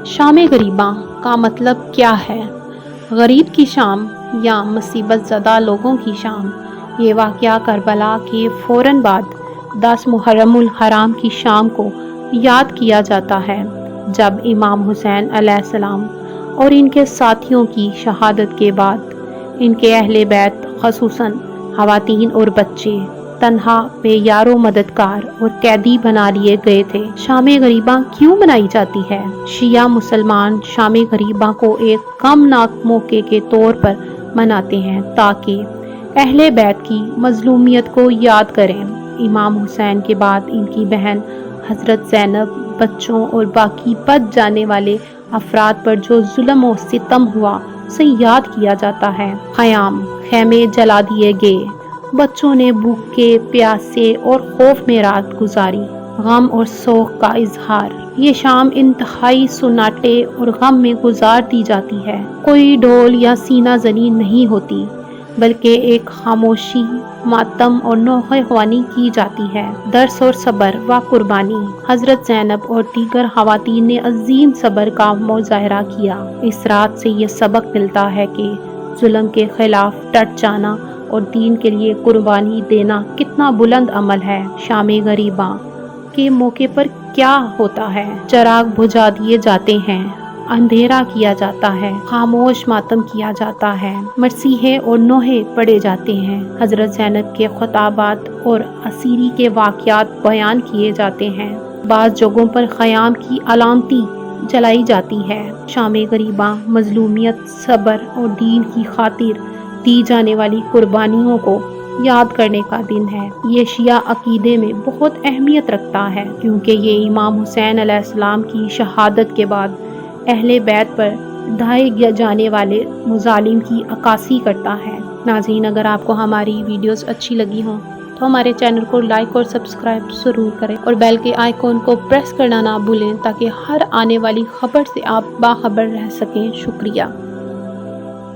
شام غریباں کا مطلب کیا ہے؟ غریب کی شام یا مصیبت زدہ لوگوں کی شام۔ یہ واقعہ کربلا کے فوراً بعد 10 محرم الحرام کی شام کو یاد کیا جاتا ہے، جب امام حسین علیہ السلام اور ان کے ساتھیوں کی شہادت کے بعد ان کے اہل بیت خصوصاً خواتین اور بچے تنہا بے یار و مددگار اور قیدی بنا لیے گئے تھے۔ شام غریباں کیوں منائی جاتی ہے؟ شیعہ مسلمان شام غریباں کو ایک غمناک موقع کے طور پر مناتے ہیں تاکہ اہل بیت کی مظلومیت کو یاد کریں۔ امام حسین کے بعد ان کی بہن حضرت زینب، بچوں اور باقی بچ جانے والے افراد پر جو ظلم و ستم ہوا اسے یاد کیا جاتا ہے۔ خیام، خیمے جلا دیے گئے، بچوں نے بھوکے پیاسے اور خوف میں رات گزاری، غم اور سوگ کا اظہار۔ یہ شام انتہائی سناٹے اور غم میں گزار دی جاتی ہے۔ کوئی ڈھول یا سینہ زنی نہیں ہوتی، بلکہ ایک خاموشی، ماتم اور نوحہ خوانی کی جاتی ہے۔ درس اور صبر و قربانی۔ حضرت زینب اور دیگر خواتین نے عظیم صبر کا مظاہرہ کیا۔ اس رات سے یہ سبق ملتا ہے کہ ظلم کے خلاف ڈٹ جانا اور دین کے لیے قربانی دینا کتنا بلند عمل ہے۔ شام غریباں کے موقع پر کیا ہوتا ہے؟ چراغ بجھا دیے جاتے ہیں، اندھیرا کیا جاتا ہے، خاموش ماتم کیا جاتا ہے، مرثیے اور نوحے پڑھے جاتے ہیں، حضرت زینب کے خطابات اور اسیری کے واقعات بیان کیے جاتے ہیں، بعض جگہوں پر خیام کی علامتی جلائی جاتی ہے۔ شام غریباں مظلومیت، صبر اور دین کی خاطر دی جانے والی قربانیوں کو یاد کرنے کا دن ہے۔ یہ شیعہ عقیدے میں بہت اہمیت رکھتا ہے کیونکہ یہ امام حسین علیہ السلام کی شہادت کے بعد اہل بیت پر ڈھائے جانے والے مظالم کی عکاسی کرتا ہے۔ ناظرین، اگر آپ کو ہماری ویڈیوز اچھی لگی ہوں تو ہمارے چینل کو لائک اور سبسکرائب ضرور کریں اور بیل کے آئیکن کو پریس کرنا نہ بھولیں تاکہ ہر آنے والی خبر سے آپ باخبر رہ سکیں۔ شکریہ۔